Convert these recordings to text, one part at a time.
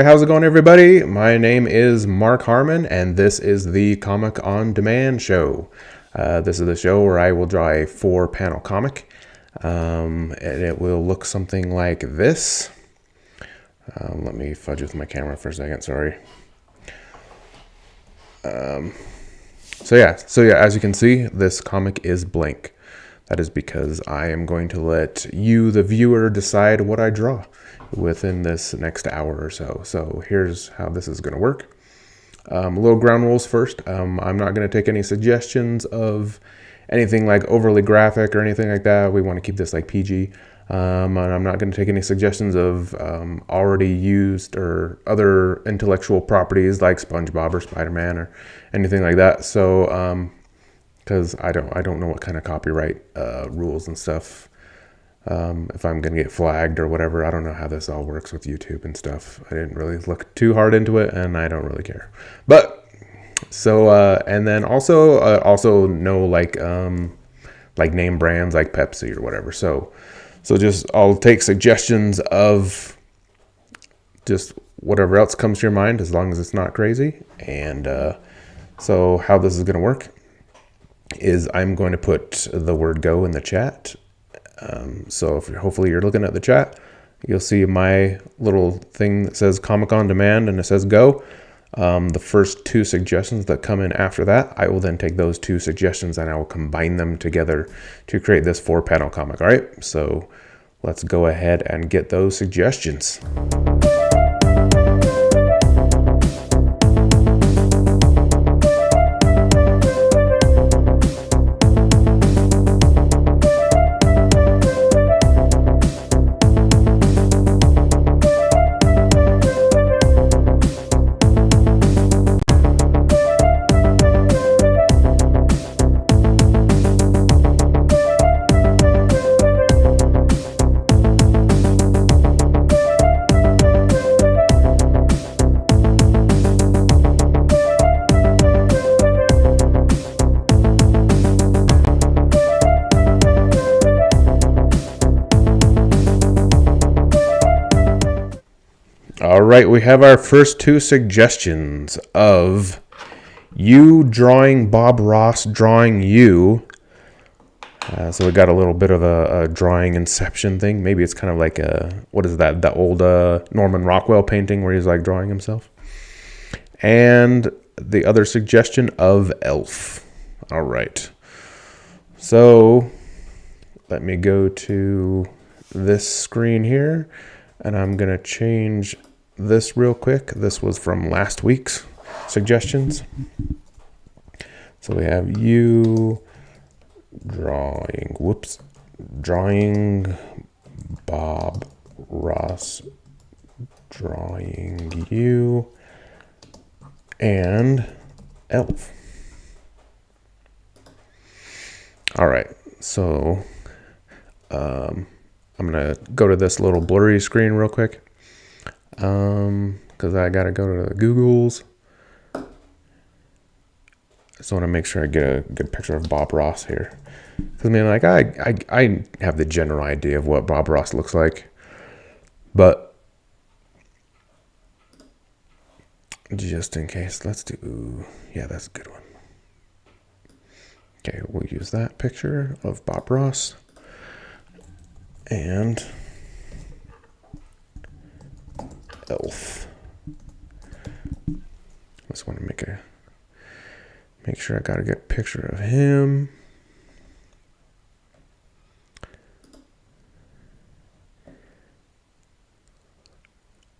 how's it going, everybody? My name is Mark Harmon, and this is the Comic on Demand show. This is the show where I will draw a 4-panel comic, and it will look something like this. Let me fudge with my camera for a second, sorry. So yeah, as you can see, this comic is blank. That is because I am going to let you, the viewer, decide what I draw within this next hour or so. So here's how this is going to work. A little ground rules first. I'm not going to take any suggestions of anything like overly graphic or anything like that. We want to keep this like PG. And I'm not going to take any suggestions of already used or other intellectual properties like SpongeBob or Spider-Man or anything like that. So because I don't know what kind of copyright rules and stuff. If I'm going to get flagged or whatever, I don't know how this all works with YouTube and stuff. I didn't really look too hard into it, and I don't really care. But so and then also no like name brands like Pepsi or whatever. So just I'll take suggestions of just whatever else comes to your mind, as long as it's not crazy. And so how this is going to work is I'm going to put the word go in the chat. So if hopefully you're looking at the chat, you'll see my little thing that says Comic on Demand and it says go. The first 2 suggestions that come in after that, I will then take those 2 suggestions and I will combine them together to create this 4-panel comic. All right, so let's go ahead and get those suggestions. All right, we have our first 2 suggestions of you drawing Bob Ross drawing you. So we got a little bit of a drawing inception thing. Maybe it's kind of like what is that? The old Norman Rockwell painting where he's like drawing himself. And the other suggestion of Elf. All right. So let me go to this screen here, and I'm gonna change this real quick. This was from last week's suggestions. So we have you drawing Bob Ross drawing you and Elf. All right, so I'm gonna go to this little blurry screen real quick. Because I gotta go to the Googles. I just want to make sure I get a good picture of Bob Ross here. Because I mean, like I have the general idea of what Bob Ross looks like, but just in case, let's do. Yeah, that's a good one. Okay, we'll use that picture of Bob Ross and Elf. Just want to make sure I got a good picture of him.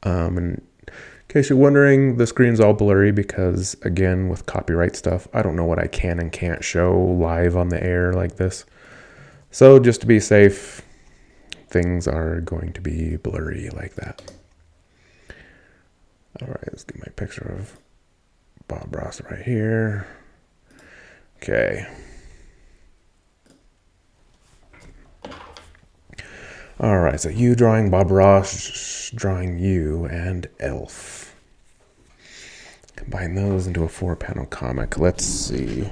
In case you're wondering, the screen's all blurry because, again, with copyright stuff, I don't know what I can and can't show live on the air like this. So just to be safe, things are going to be blurry like that. All right, let's get my picture of Bob Ross right here. Okay. All right, so you drawing Bob Ross, drawing you, and Elf. Combine those into a 4-panel comic. Let's see.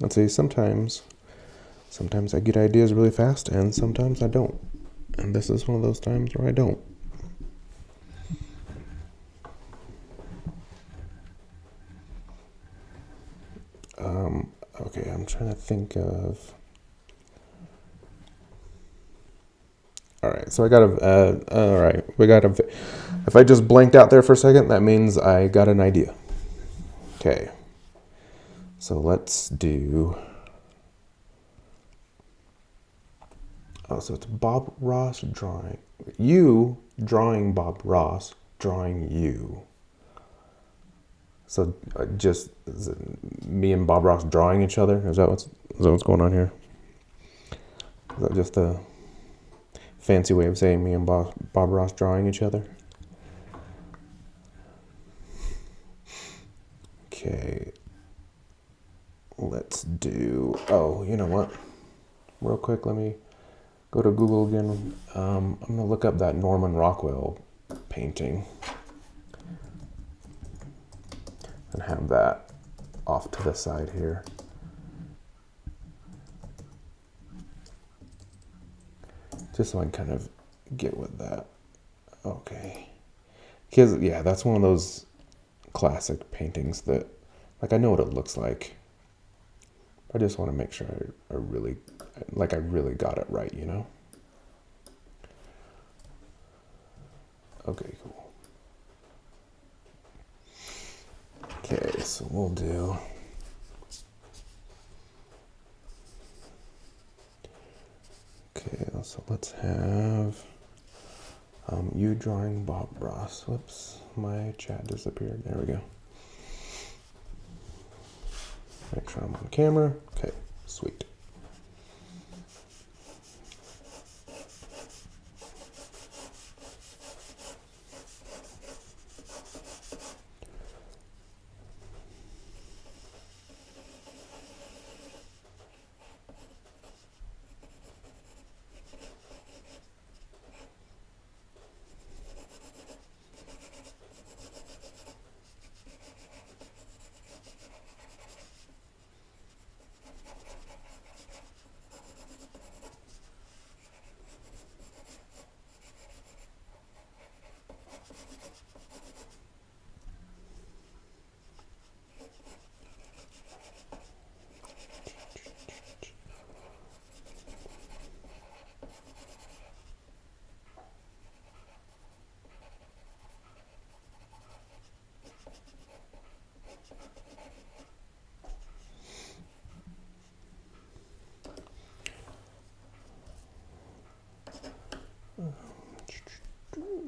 Let's see, sometimes Sometimes I get ideas really fast, and sometimes I don't. And this is one of those times where I don't. Okay, I'm trying to think of... Alright, so I got a... Alright, we got a... If I just blanked out there for a second, that means I got an idea. Okay. So let's do... Oh, so it's Bob Ross drawing... You drawing Bob Ross, drawing you. So just is it me and Bob Ross drawing each other? Is that what's going on here? Is that just a fancy way of saying me and Bob Ross drawing each other? Okay. Let's do... Oh, you know what? Real quick, let me go to Google again. I'm going to look up that Norman Rockwell painting and have that off to the side here. Just so I can kind of get with that. Okay. Because, yeah, that's one of those classic paintings that, like, I know what it looks like. I just want to make sure I really got it right, you know? Okay, cool. Okay, so we'll do... Okay, so let's have you drawing Bob Ross. Whoops, my chat disappeared. There we go. Make sure I'm on camera. Okay, sweet.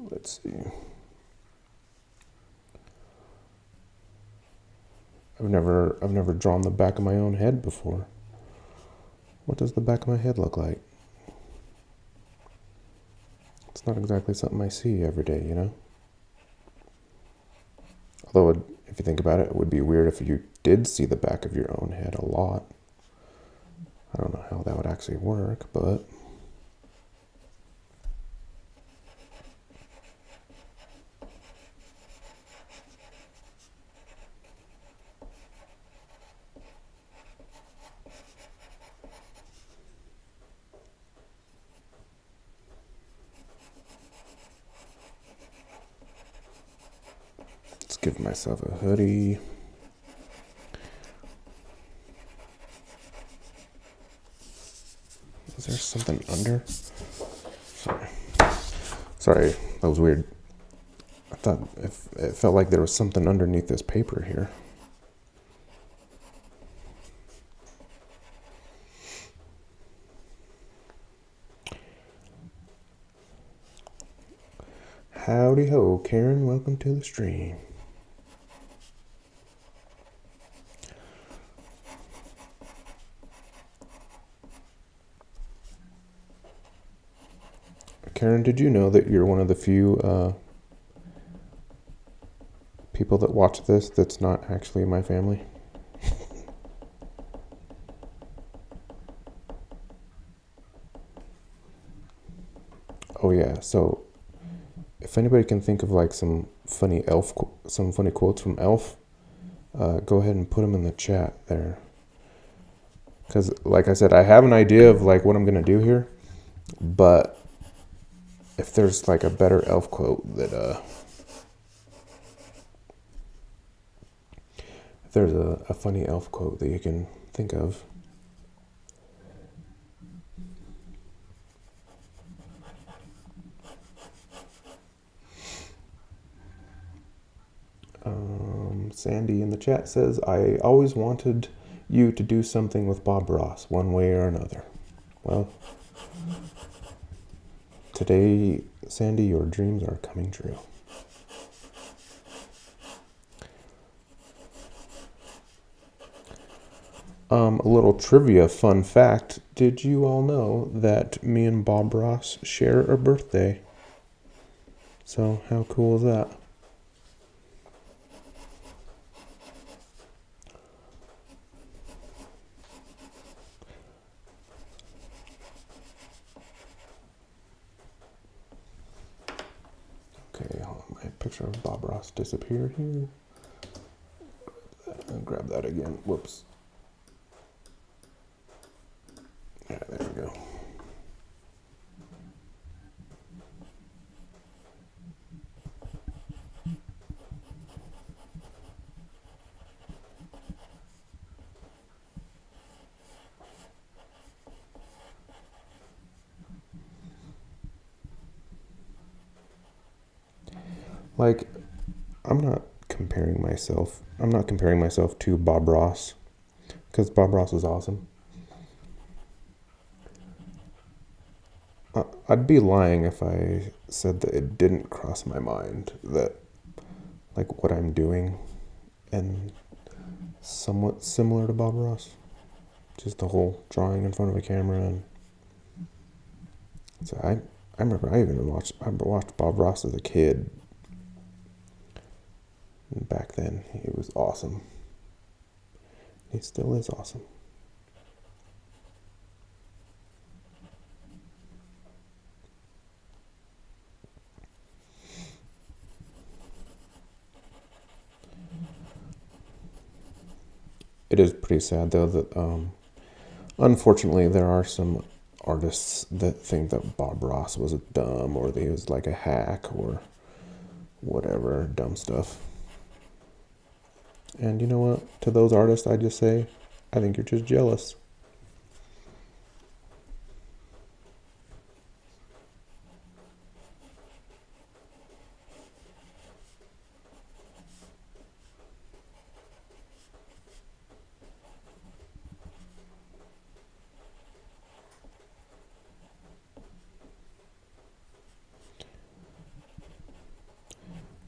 Let's see. I've never drawn the back of my own head before. What does the back of my head look like? It's not exactly something I see every day, you know? Although, if you think about it, it would be weird if you did see the back of your own head a lot. I don't know how that would actually work, but... Let's give myself a hoodie. Is there something under? Sorry, that was weird. I thought it felt like there was something underneath this paper here. Howdy ho, Karen, welcome to the stream. Karen, did you know that you're one of the few people that watch this that's not actually my family? Oh yeah, so if anybody can think of like some funny quotes from Elf, go ahead and put them in the chat there. Because, like I said, I have an idea of like what I'm gonna do here, but if there's like a better elf quote that if there's a funny elf quote that you can think of. Sandy in the chat says, I always wanted you to do something with Bob Ross, one way or another. Well, today, Sandy, your dreams are coming true. A little trivia fun fact. Did you all know that me and Bob Ross share a birthday? So how cool is that? Okay, my picture of Bob Ross disappeared here. I'll grab that again. Whoops. Yeah, there we go. Like, I'm not comparing myself to Bob Ross, because Bob Ross is awesome. I'd be lying if I said that it didn't cross my mind that like what I'm doing and somewhat similar to Bob Ross. Just the whole drawing in front of a camera. And so I remember I watched Bob Ross as a kid. And back then he was awesome. He still is awesome. It is pretty sad though that unfortunately there are some artists that think that Bob Ross was dumb or that he was like a hack or whatever dumb stuff. And you know what? To those artists, I just say, I think you're just jealous.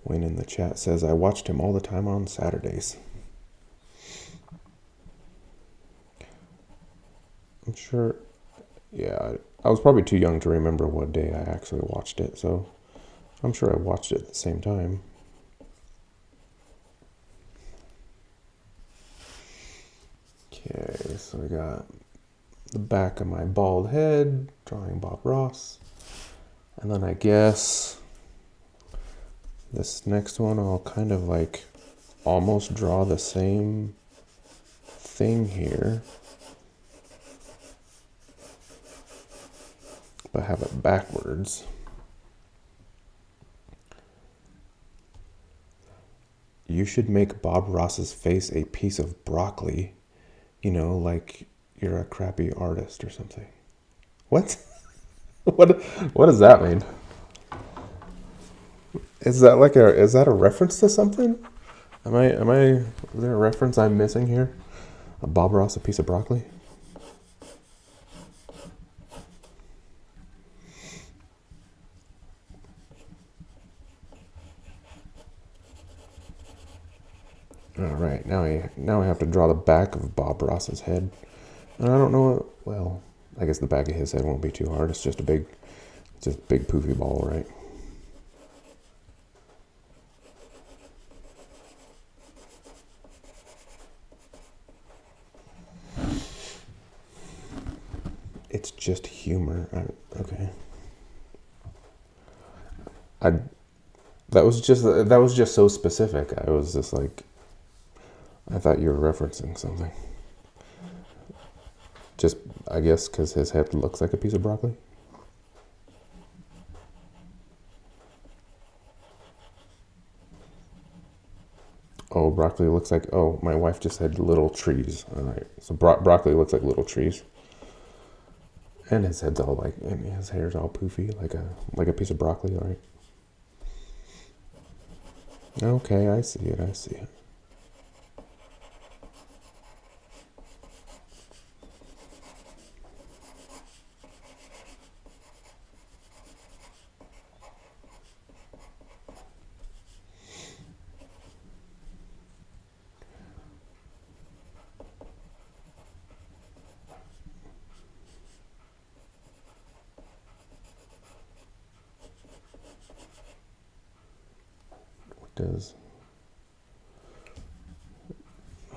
Wayne in the chat says, I watched him all the time on Saturdays. I'm sure, yeah, I was probably too young to remember what day I actually watched it, so I'm sure I watched it at the same time. Okay, so we got the back of my bald head, drawing Bob Ross. And then I guess this next one I'll kind of like almost draw the same thing here, but have it backwards. You should make Bob Ross's face a piece of broccoli, you know, like you're a crappy artist or something. What? What does that mean? Is that a reference to something? Is there a reference I'm missing here? A Bob Ross, a piece of broccoli? All right, now I have to draw the back of Bob Ross's head. And I don't know, well, I guess the back of his head won't be too hard. It's just a big poofy ball, right? It's just humor. Okay. That was just so specific. I was just like, I thought you were referencing something. Just, I guess, because his head looks like a piece of broccoli. Oh, broccoli looks like, oh, my wife just said little trees. All right. So broccoli looks like little trees. And his head's all like, and his hair's all poofy, like a piece of broccoli, all right. Okay, I see it, I see it. What does...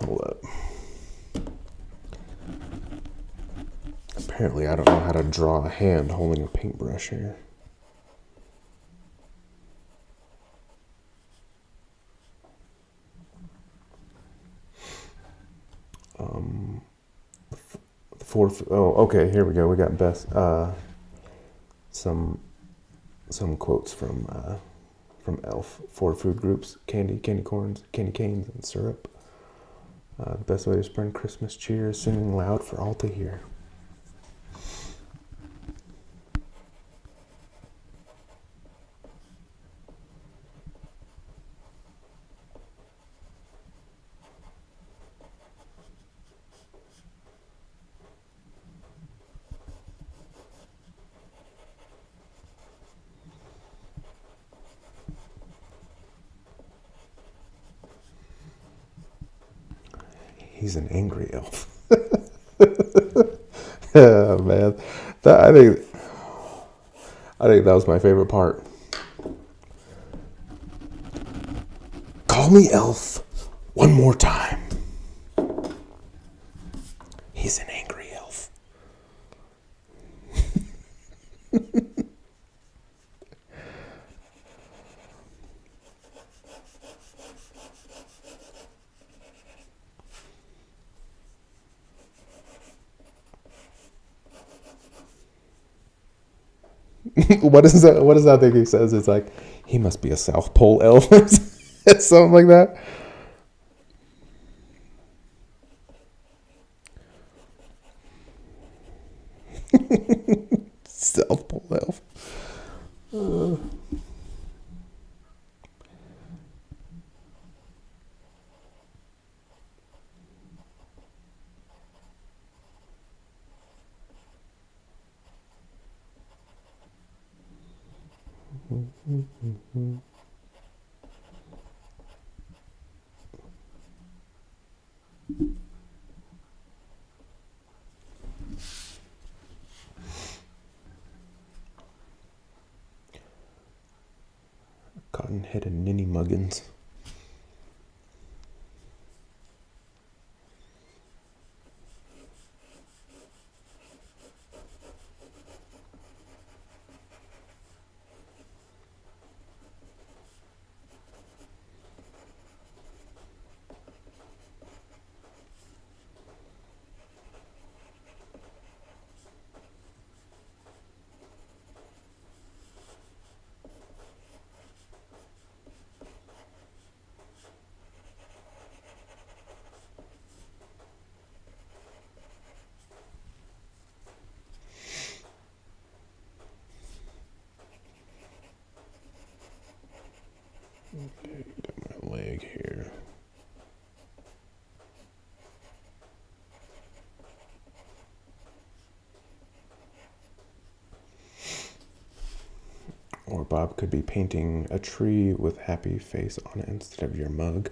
Hold up. Apparently, I don't know how to draw a hand holding a paintbrush here. The fourth. Oh, okay. Here we go. We got best. Some quotes from Elf. 4 food groups: candy, candy corns, candy canes, and syrup. The best way to spread Christmas cheer is singing loud for all to hear. He's an angry elf. Yeah, man. I think that was my favorite part. Call me elf one more time. He's an angry elf. What is that? What is that thing he says? It's like, he must be a South Pole elf. Something like that. South Pole elf. Cotton-headed ninny muggins. Okay, got my leg here. Or Bob could be painting a tree with happy face on it instead of your mug.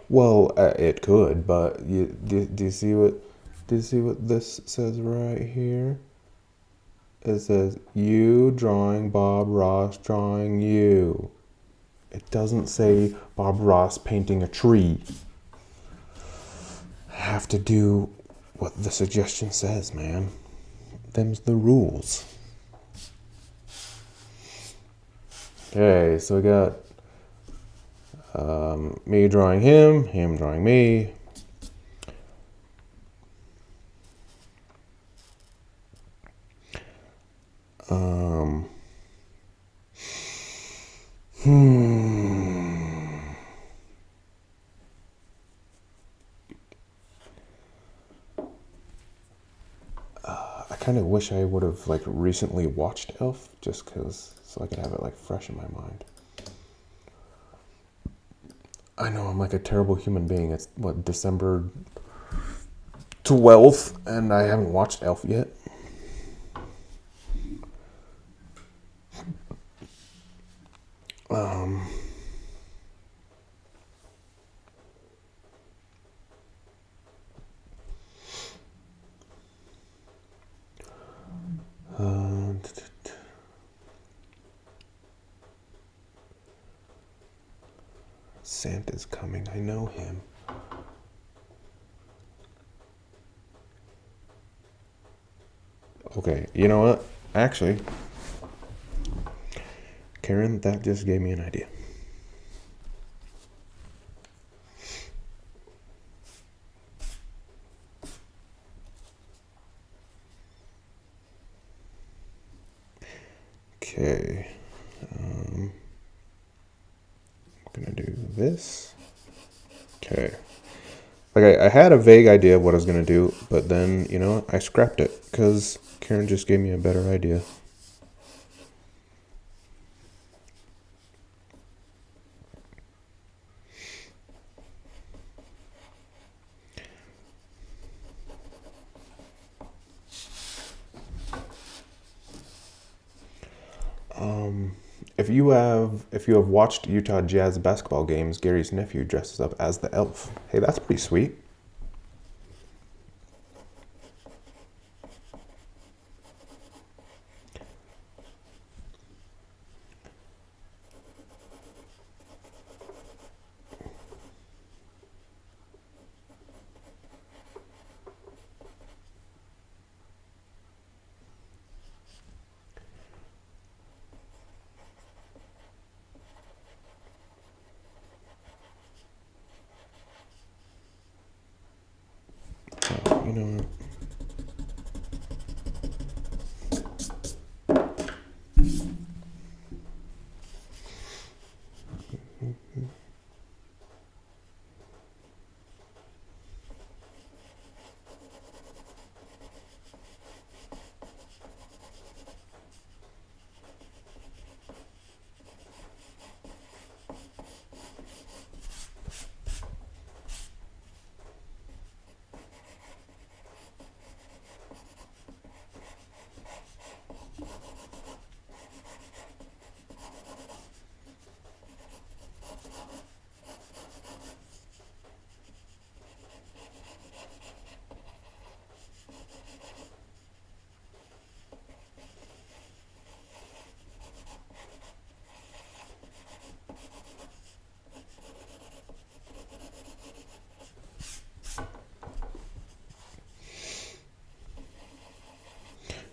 Well, it could, but do you see what this says right here? It says, you drawing Bob Ross drawing you. It doesn't say Bob Ross painting a tree. I have to do what the suggestion says, man. Them's the rules. Okay, so we got me drawing him drawing me. Um, hmm. I kind of wish I would have like recently watched Elf, just cause so I could have it like fresh in my mind. I know I'm like a terrible human being. It's what, December 12th, and I haven't watched Elf yet. Um, uh, Santa's coming. I know him. Okay, you know what? Actually, Karen, that just gave me an idea. Okay. I'm gonna do this. Okay. Like I had a vague idea of what I was gonna do, but then you know I scrapped it because Karen just gave me a better idea. If you have watched Utah Jazz basketball games, Gary's nephew dresses up as the elf. Hey, that's pretty sweet. You know,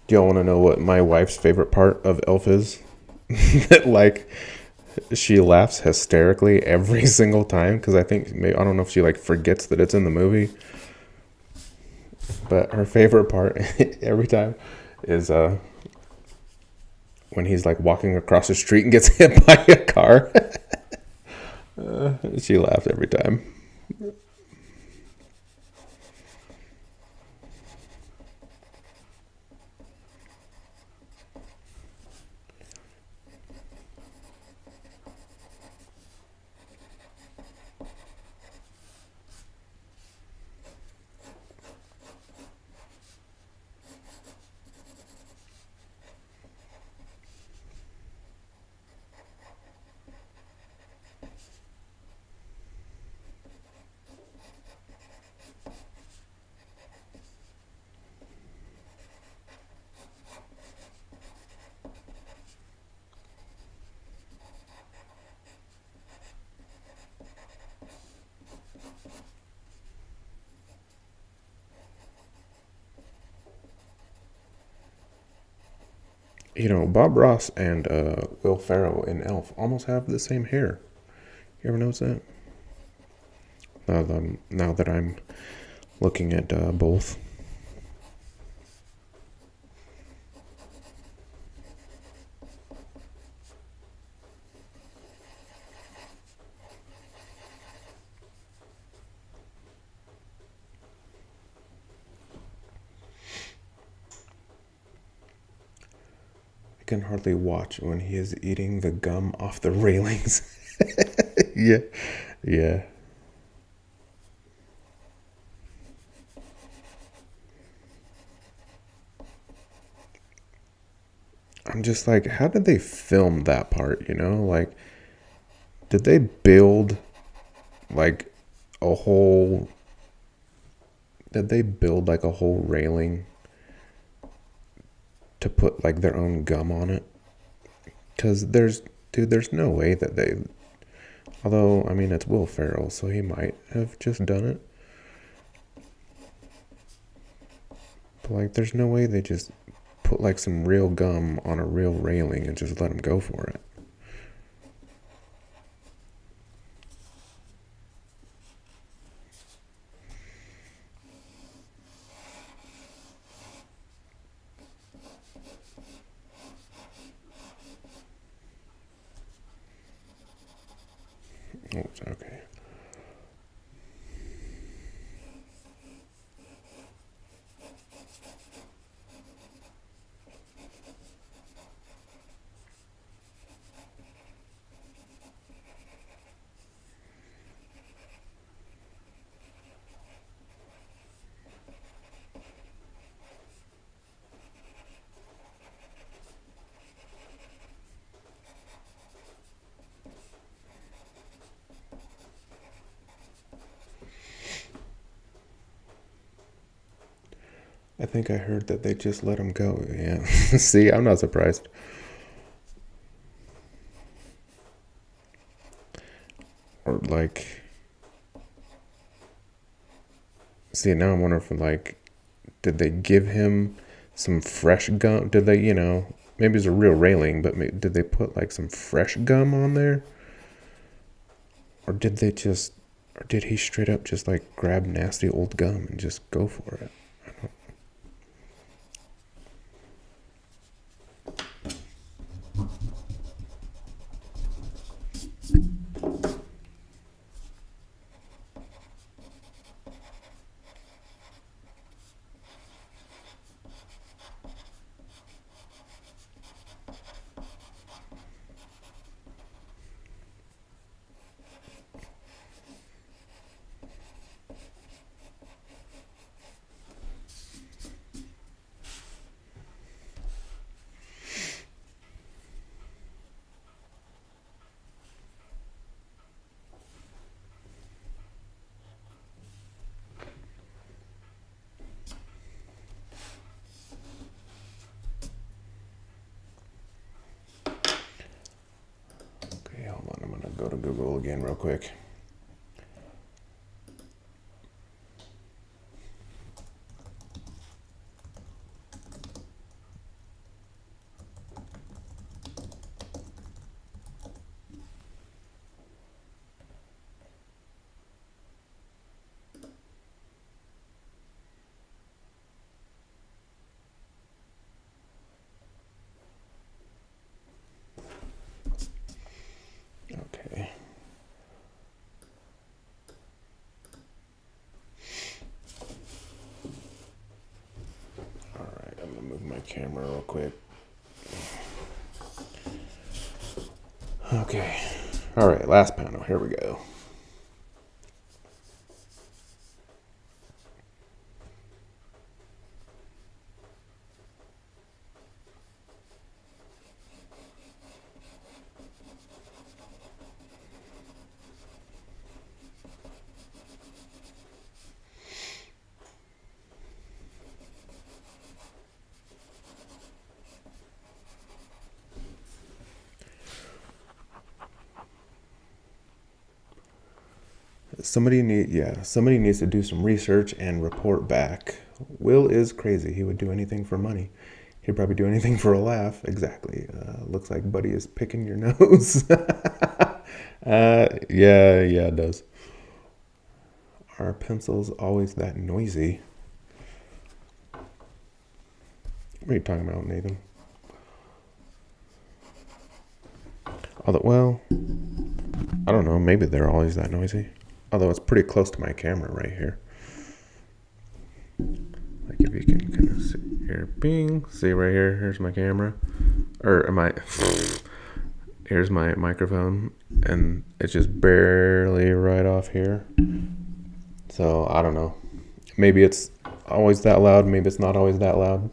do y'all want to know what my wife's favorite part of Elf is? Like, she laughs hysterically every single time because I don't know if she like forgets that it's in the movie, but her favorite part every time is when he's like walking across the street and gets hit by a car. She laughs every time. You know, Bob Ross and Will Ferrell in Elf almost have the same hair. You ever notice that? Now that I'm looking at both. can hardly watch when he is eating the gum off the railings. Yeah, yeah. I'm just like, how did they film that part? Like, did they build like a whole? Did they build like a whole railing to put like their own gum on it? Because there's no way that they. Although, I mean, it's Will Ferrell, so he might have just done it. But like, there's no way they just put like some real gum on a real railing and just let him go for it. Oops, okay. I think I heard that they just let him go. Yeah. See, I'm not surprised. Or like, see, now I'm wondering if like, did they give him some fresh gum? Did they, maybe it's a real railing, but did they put like some fresh gum on there? Or did he straight up just like grab nasty old gum and just go for it? Okay, hold on. I'm going to go to Google again real quick. Okay. All right, I'm going to move my camera real quick. Okay. All right, last panel. Here we go. Somebody needs to do some research and report back. Will is crazy. He would do anything for money. He'd probably do anything for a laugh. Exactly. Looks like Buddy is picking your nose. Yeah, it does. Are pencils always that noisy? What are you talking about, Nathan? Well, I don't know. Maybe they're always that noisy. Although it's pretty close to my camera right here. Like if you can kind of see here, bing, see right here, here's my camera. Or am I? Here's my microphone, and it's just barely right off here. So I don't know. Maybe it's always that loud. Maybe it's not always that loud.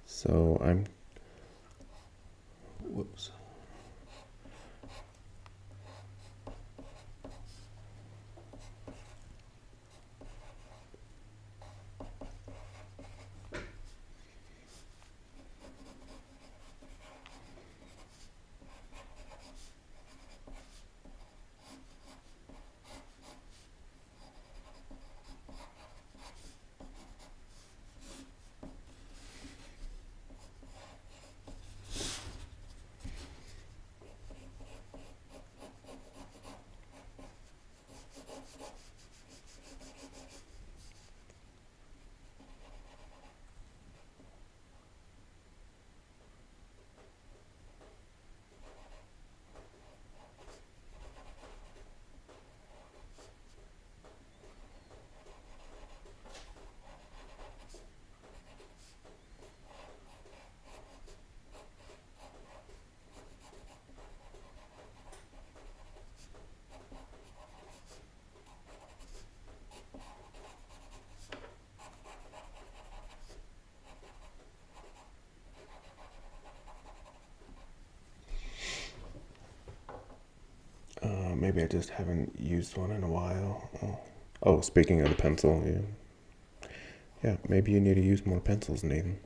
So I'm, whoops. Maybe I just haven't used one in a while. Oh, speaking of the pencil, yeah, maybe you need to use more pencils, Nathan.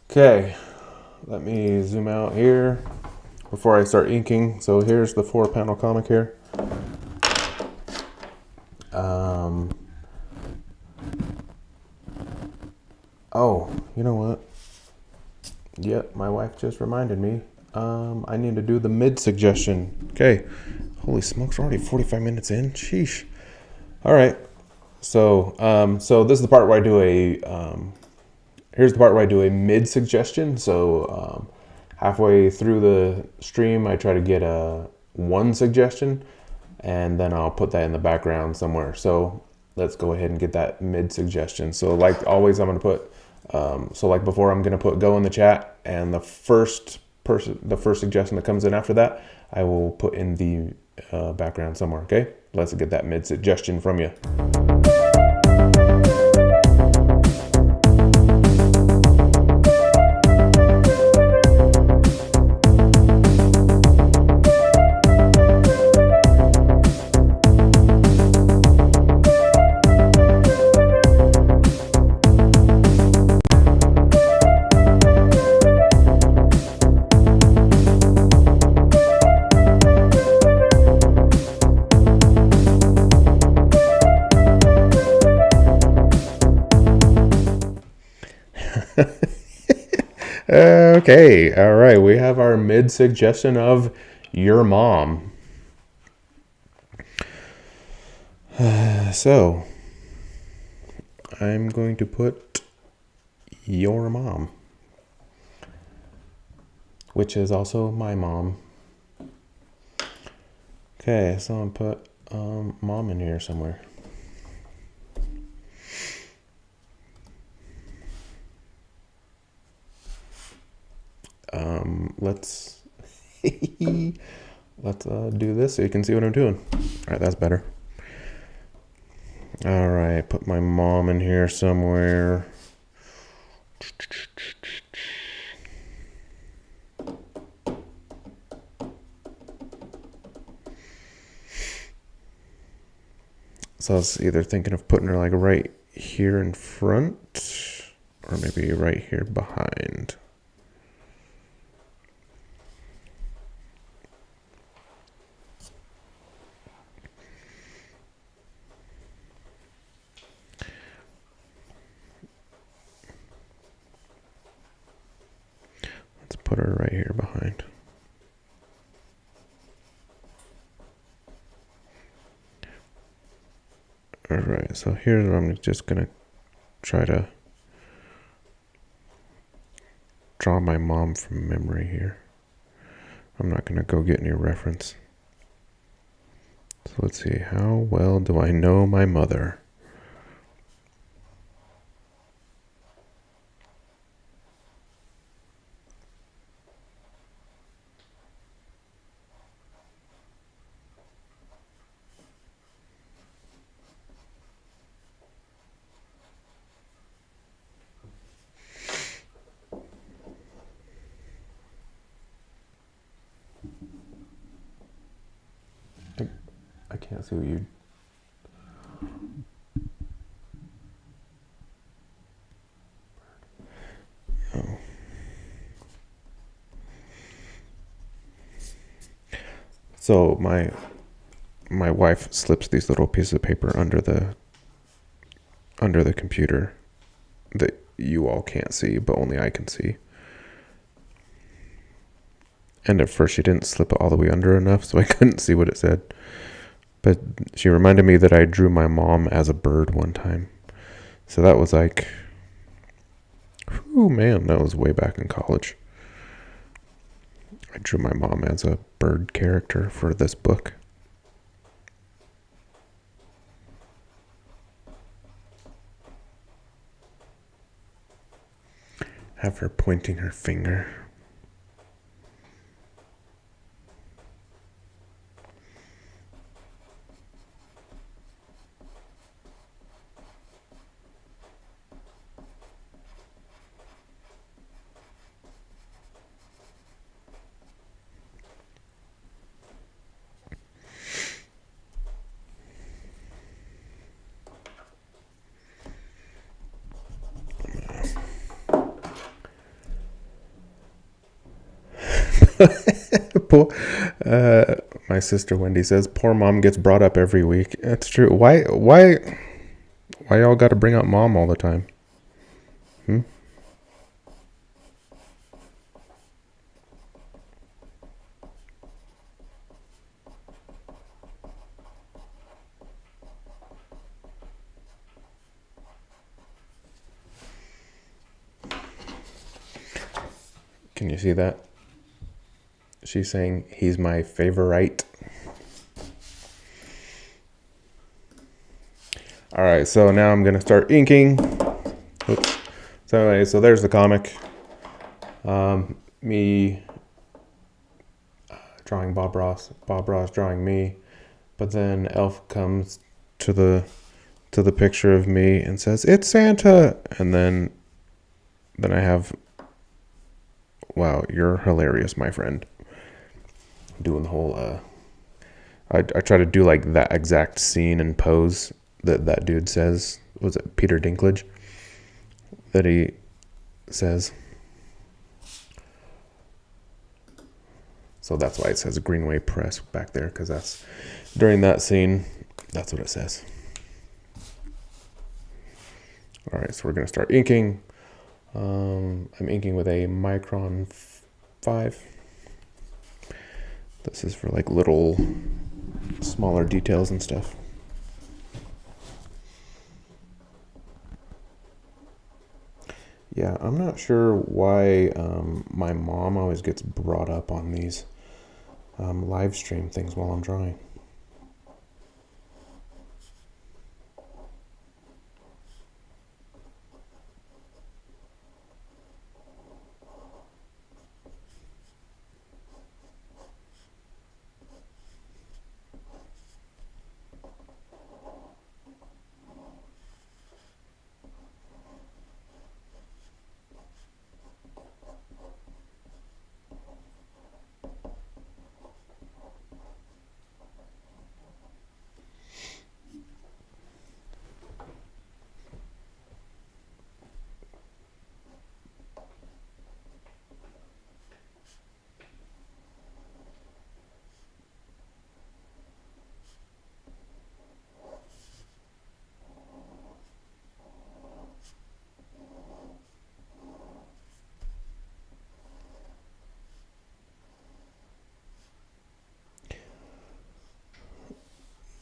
Okay, let me zoom out here before I start inking. So here's the 4-panel comic here. Oh, you know what? Yep, my wife just reminded me. I need to do the mid suggestion. Okay, holy smokes, we're already 45 minutes in. Sheesh. All right. So, so this is the part where I do a. Here's the part where I do a mid suggestion. So, halfway through the stream, I try to get a one suggestion, and then I'll put that in the background somewhere. So let's go ahead and get that mid suggestion. So like always, I'm gonna put. So like before, I'm gonna put go in the chat, and the first suggestion that comes in after that, I will put in the background somewhere. Okay, let's get that mid suggestion from you. Okay, all right. We have our mid suggestion of your mom. So, I'm going to put your mom, which is also my mom. Okay, so I'm gonna put mom in here somewhere. Let's let's do this so you can see what I'm doing. All right, that's better. All right, put my mom in here somewhere. So I was either thinking of putting her like right here in front or maybe right here behind. Let's put her right here behind. All right, so here's what I'm just gonna try to draw my mom from memory here. I'm not gonna go get any reference. So let's see, how well do I know my mother? I can't see what you... Oh. So my wife slips these little pieces of paper under the computer that you all can't see, but only I can see. And at first she didn't slip it all the way under enough, so I couldn't see what it said. But she reminded me that I drew my mom as a bird one time. So that was like, whew, man, that was way back in college. I drew my mom as a bird character for this book. Have her pointing her finger. My sister Wendy says, "Poor mom gets brought up every week." That's true. Why y'all got to bring up mom all the time? Can you see that? She's saying he's my favorite. All right, so now I'm gonna start inking. Oops. So anyway, so there's the comic. Me drawing Bob Ross drawing me, but then Elf comes to the picture of me and says, "It's Santa," and then I have, "Wow, you're hilarious, my friend." Doing the whole I try to do like that exact scene and pose that dude says. Was it Peter Dinklage that he says? So that's why it says Greenway Press back there, because that's during that scene. That's what it says. All right, so we're gonna start inking. I'm inking with a Micron 5. This is for like little smaller details and stuff. Yeah, I'm not sure why my mom always gets brought up on these live stream things while I'm drawing.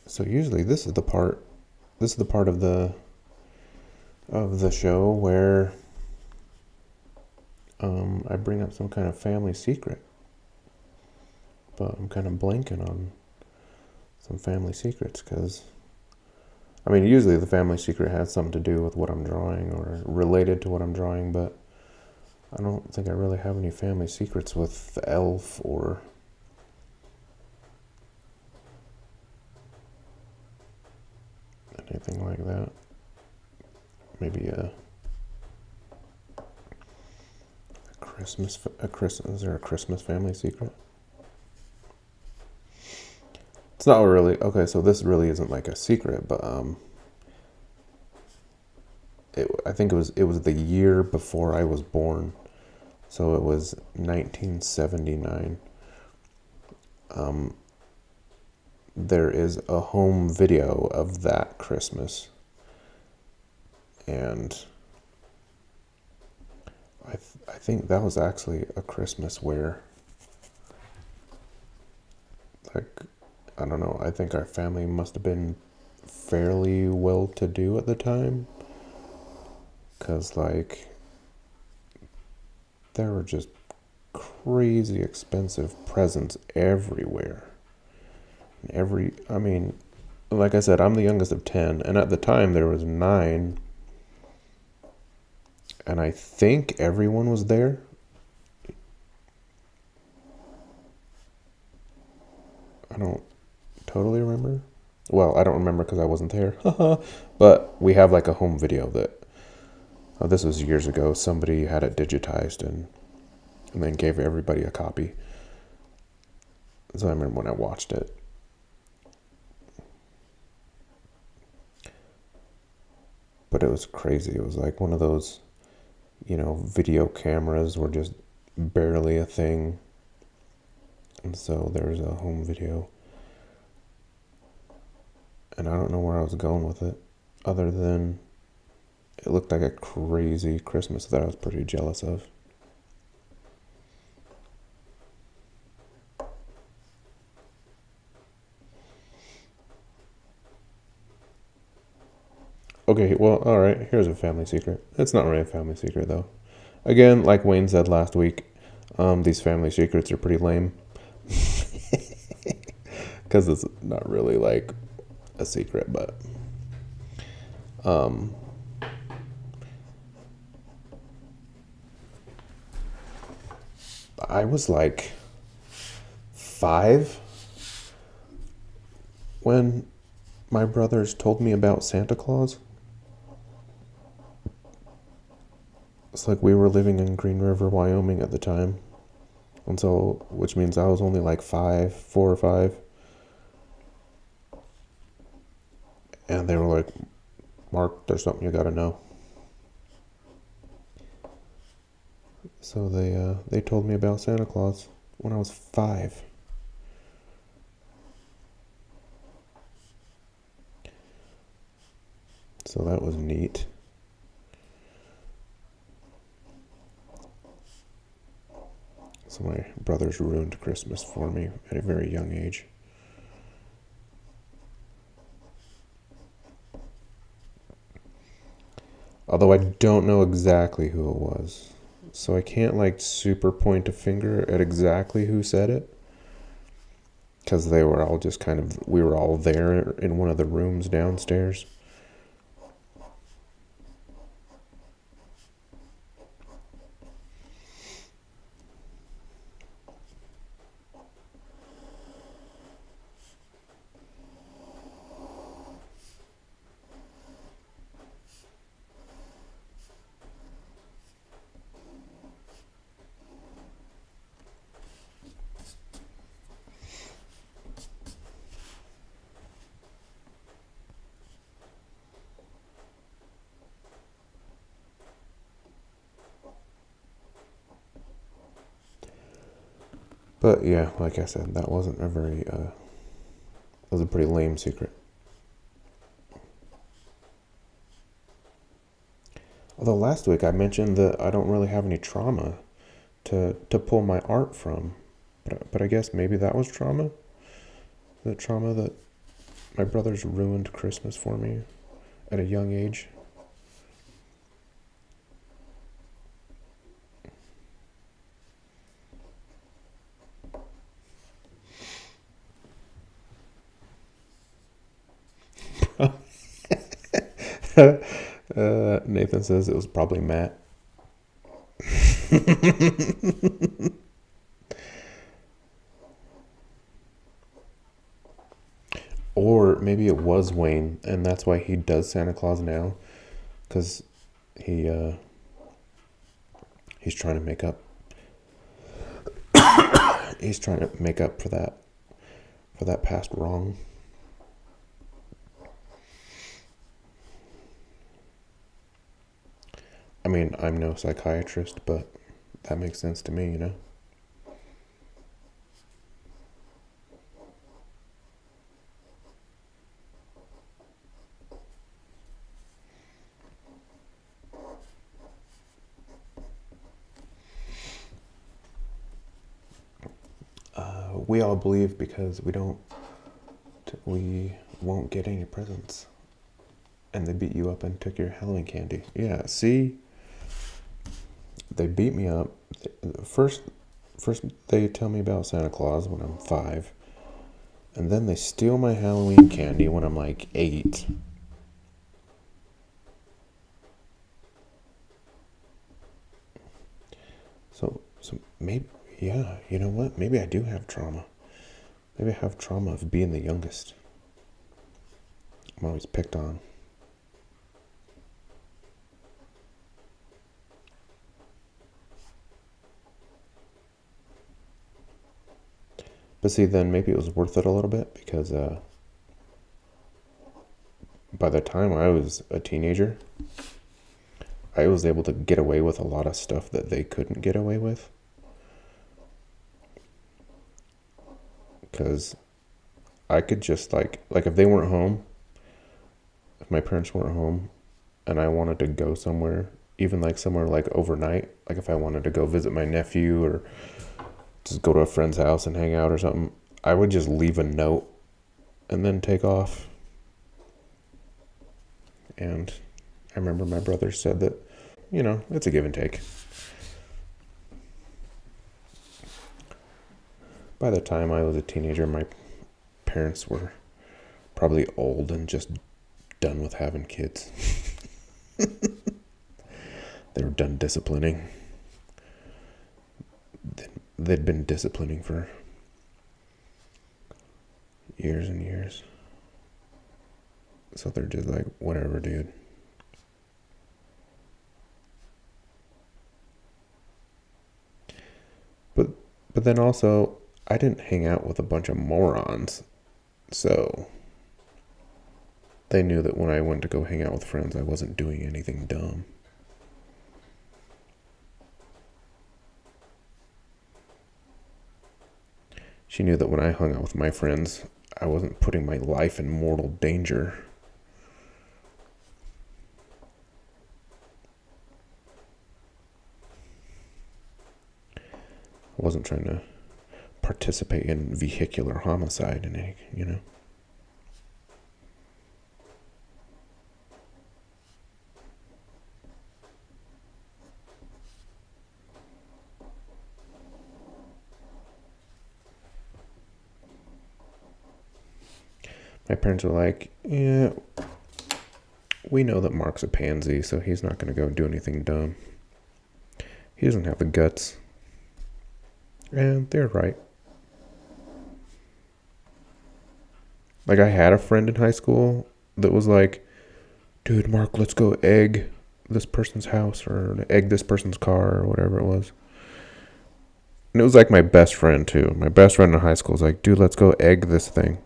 So usually this is the part of the show where I bring up some kind of family secret. But I'm kind of blanking on some family secrets because, I mean, usually the family secret has something to do with what I'm drawing or related to what I'm drawing, but I don't think I really have any family secrets with Elf or anything like that. Maybe a Christmas, is there a Christmas family secret? It's not really, okay, so this really isn't like a secret, but I think it was the year before I was born. So it was 1979. There is a home video of that Christmas. And I think that was actually a Christmas where, like, I don't know, I think our family must have been fairly well-to-do at the time. Because, like, there were just crazy expensive presents everywhere. I mean, like I said, I'm the youngest of 10, and at the time there was 9, and I think everyone was there. I don't totally remember. Well, I don't remember because I wasn't there. But we have like a home video that, this was years ago, somebody had it digitized and then gave everybody a copy. So I remember when I watched it. But it was crazy. It was like one of those, video cameras were just barely a thing. And so there was a home video. And I don't know where I was going with it, other than it looked like a crazy Christmas that I was pretty jealous of. Okay, well, alright, here's a family secret. It's not really a family secret, though. Again, like Wayne said last week, these family secrets are pretty lame. Because it's not really, like, a secret, but... I was, like, 5 when my brothers told me about Santa Claus. It's like we were living in Green River, Wyoming at the time. And so, which means I was only like 4 or 5. And they were like, Mark, there's something you gotta know. So they told me about Santa Claus when I was 5. So that was neat. So my brothers ruined Christmas for me at a very young age. Although I don't know exactly who it was. So I can't like super point a finger at exactly who said it. Because they were all just kind of, we were all there in one of the rooms downstairs. But yeah, like I said, that wasn't a very, that was a pretty lame secret. Although last week I mentioned that I don't really have any trauma to pull my art from. But I guess maybe that was trauma? The trauma that my brothers ruined Christmas for me at a young age. Nathan says it was probably Matt. Or maybe it was Wayne, and that's why he does Santa Claus now, because he he's trying to make up. He's trying to make up for that past wrong. I mean, I'm no psychiatrist, but that makes sense to me, you know? We all believe because we won't get any presents. And they beat you up and took your Halloween candy. Yeah, see? They beat me up. First they tell me about Santa Claus when I'm 5. And then they steal my Halloween candy when I'm like 8. So maybe, yeah, you know what? Maybe I do have trauma. Maybe I have trauma of being the youngest. I'm always picked on. But see, then maybe it was worth it a little bit because by the time I was a teenager, I was able to get away with a lot of stuff that they couldn't get away with. Because I could just like if they weren't home, if my parents weren't home, and I wanted to go somewhere, even like somewhere like overnight, like if I wanted to go visit my nephew or just go to a friend's house and hang out or something, I would just leave a note and then take off. And I remember my brother said that, you know, it's a give and take. By the time I was a teenager, my parents were probably old and just done with having kids. They were done disciplining. They'd been disciplining for years and years. So they're just like, whatever, dude. But then also, I didn't hang out with a bunch of morons. So they knew that when I went to go hang out with friends, I wasn't doing anything dumb. She knew that when I hung out with my friends, I wasn't putting my life in mortal danger. wasn't trying to participate in vehicular homicide in any, My parents were like, yeah, we know that Mark's a pansy, so he's not going to go do anything dumb. He doesn't have the guts. And they're right. Like, I had a friend in high school that was like, dude, Mark, let's go egg this person's house or egg this person's car or whatever it was. And it was like my best friend, too. My best friend in high school was like, dude, let's go egg this thing.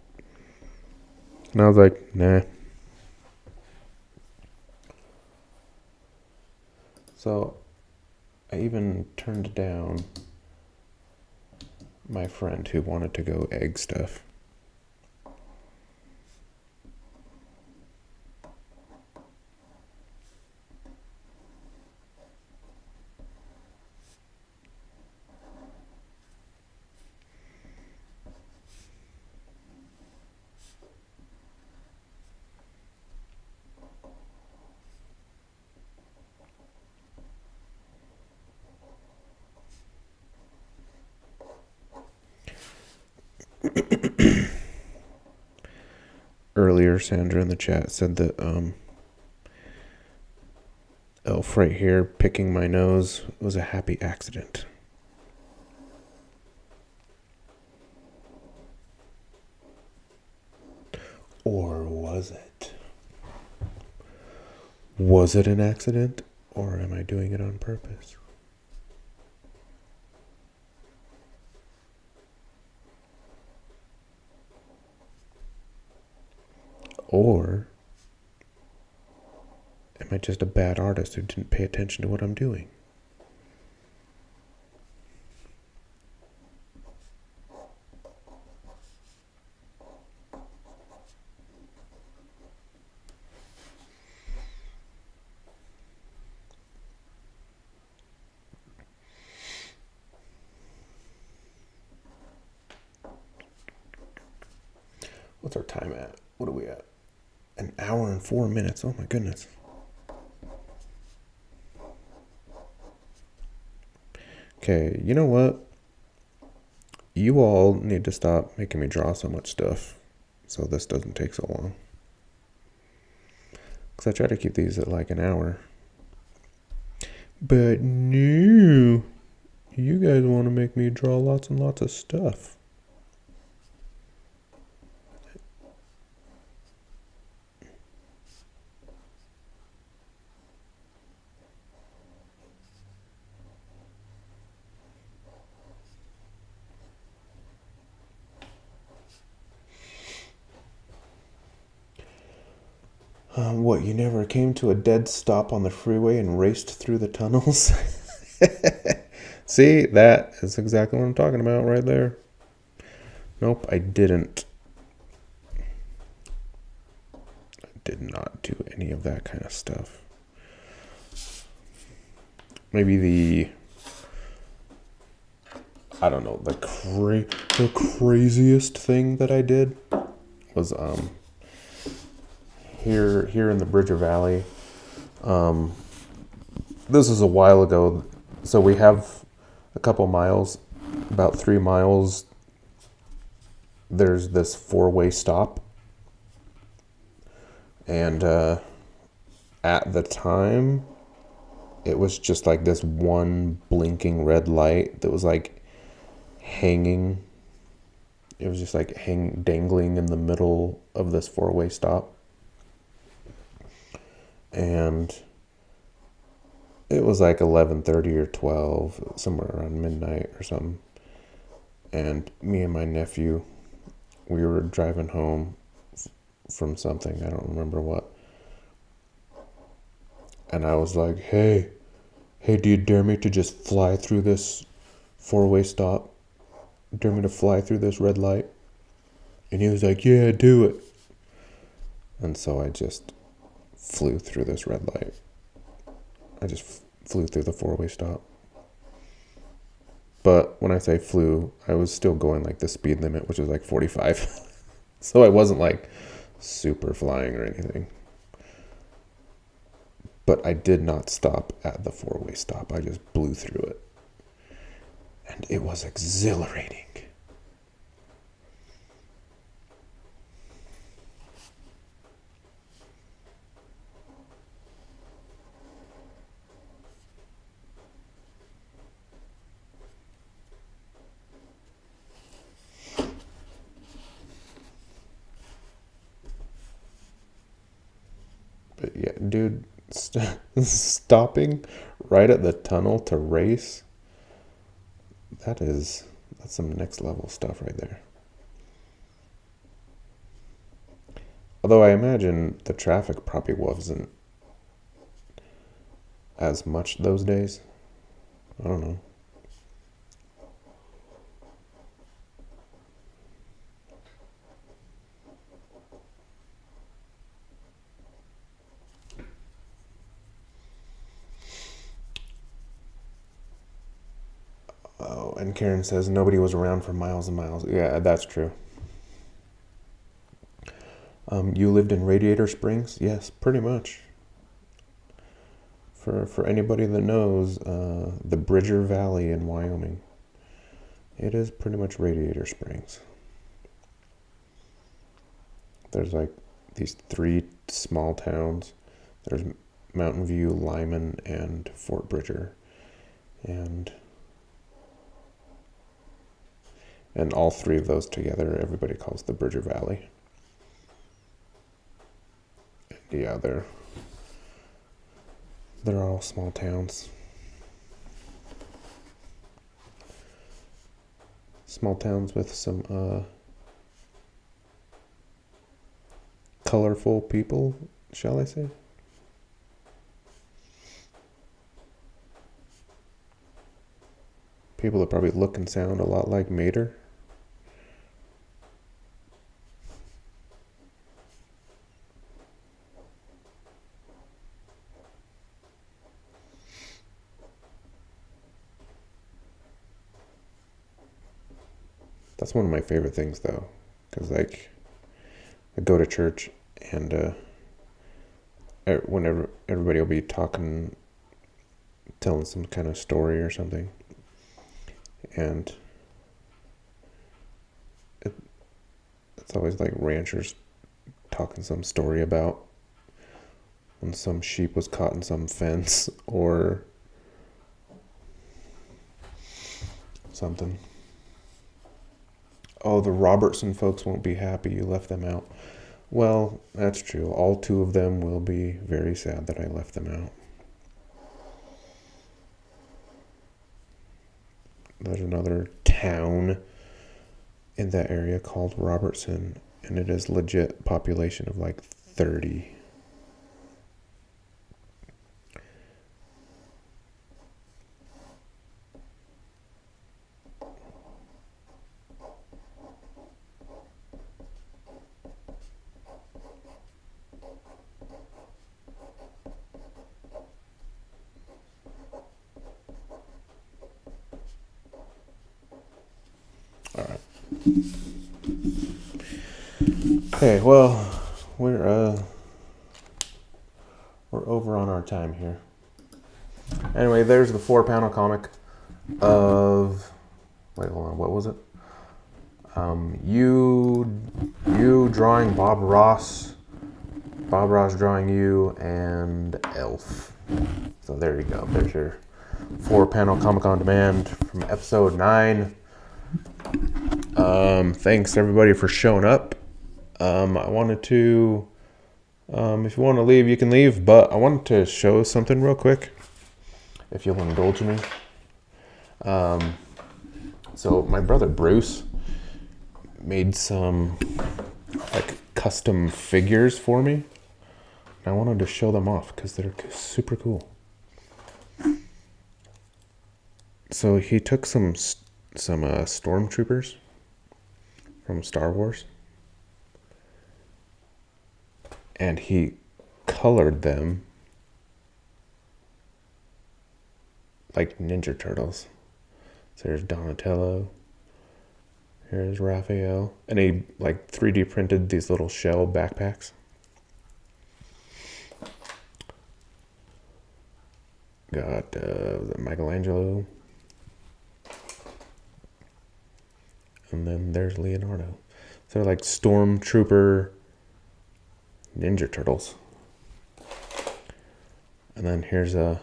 And I was like, nah. So I even turned down my friend who wanted to go egg stuff. Earlier, Sandra in the chat said that Elf right here picking my nose was a happy accident. Or was it? Was it an accident, or am I doing it on purpose? Or am I just a bad artist who didn't pay attention to what I'm doing? What's our time at? What are we at? An hour and 4 minutes. Oh my goodness. Okay, you know what? You all need to stop making me draw so much stuff so this doesn't take so long. Because I try to keep these at like an hour. But no, you guys want to make me draw lots and lots of stuff. What, you never came to a dead stop on the freeway and raced through the tunnels? See, that is exactly what I'm talking about right there. Nope, I didn't. I did not do any of that kind of stuff. Maybe I don't know, the craziest thing that I did was here in the Bridger Valley. This is a while ago, so we have a couple miles, about 3 miles. There's this 4-way stop, and at the time, it was just like this one blinking red light that was like hanging. It was just like dangling in the middle of this 4-way stop. And it was like 11:30 or 12, somewhere around midnight or something. And me and my nephew, we were driving home from something, I don't remember what. And I was like, hey, do you dare me to just fly through this 4-way stop? Dare me to fly through this red light? And he was like, yeah, do it. And so I just flew through this red light. I just flew through the 4-way stop. But when I say flew, I was still going like the speed limit, which is like 45. So I wasn't like super flying or anything. But I did not stop at the four-way stop. I just blew through it. And it was exhilarating. But yeah, dude, stopping right at the tunnel to race, that's some next level stuff right there. Although I imagine the traffic probably wasn't as much those days. I don't know. Oh, and Karen says nobody was around for miles and miles. Yeah, that's true. You lived in Radiator Springs? Yes, pretty much. For anybody that knows, the Bridger Valley in Wyoming, it is pretty much Radiator Springs. There's like these 3 small towns. There's Mountain View, Lyman, and Fort Bridger. And all 3 of those together, everybody calls the Bridger Valley. Yeah, they're all small towns. Small towns with some colorful people, shall I say? People that probably look and sound a lot like Mater. That's one of my favorite things, though, because like I go to church and whenever everybody will be talking, telling some kind of story or something, and it's always like ranchers talking some story about when some sheep was caught in some fence or something. Oh, the Robertson folks won't be happy you left them out. Well, that's true. All 2 of them will be very sad that I left them out. There's another town in that area called Robertson, and it is legit population of like 30. All right. Okay, well, we're over on our time here. Anyway, there's the 4-panel comic of, wait, hold on, what was it? You drawing Bob Ross drawing you, and Elf. So there you go. There's your 4-panel comic on demand from episode 9. Thanks everybody for showing up. I wanted to, if you want to leave, you can leave, but I wanted to show something real quick, if you'll indulge me. So my brother Bruce made some like custom figures for me. I wanted to show them off because they're super cool. So he took some stormtroopers from Star Wars, and he colored them like Ninja Turtles. So there's Donatello. Here's Raphael. And he like 3D printed these little shell backpacks. Got Michelangelo. And then there's Leonardo. So they're like Stormtrooper Ninja Turtles. And then here's a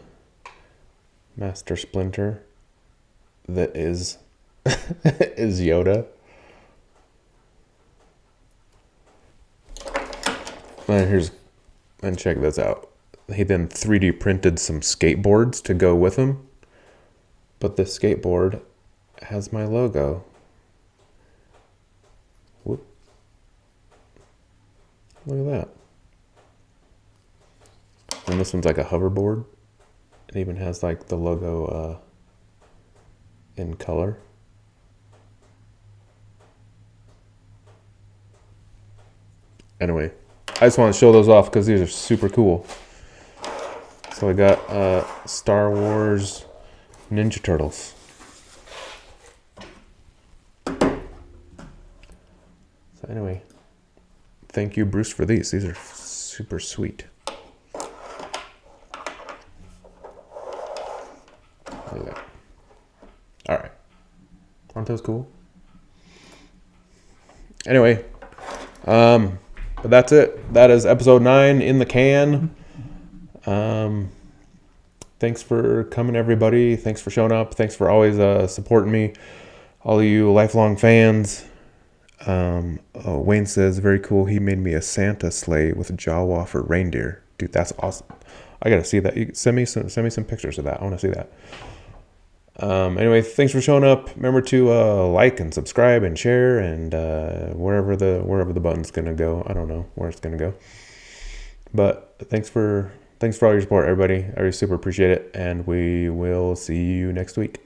Master Splinter that is is Yoda. And check this out. He then 3D printed some skateboards to go with him. But this skateboard has my logo. Whoop. Look at that. And this one's like a hoverboard. It even has like the logo in color. Anyway, I just want to show those off because these are super cool. So I got Star Wars Ninja Turtles. So anyway, thank you, Bruce, for these. These are super sweet. Look at that. All right. Aren't those cool? Anyway, but that's it. That is episode 9 in the can. Thanks for coming, everybody. Thanks for showing up. Thanks for always supporting me. All of you lifelong fans. Wayne says, very cool. He made me a Santa sleigh with Jawa for reindeer. Dude, that's awesome. I gotta see that. You send me some pictures of that. I want to see that. Anyway, thanks for showing up. Remember to like and subscribe and share and wherever the button's gonna go. I don't know where it's gonna go. But thanks for all your support, everybody. I really super appreciate it, and we will see you next week.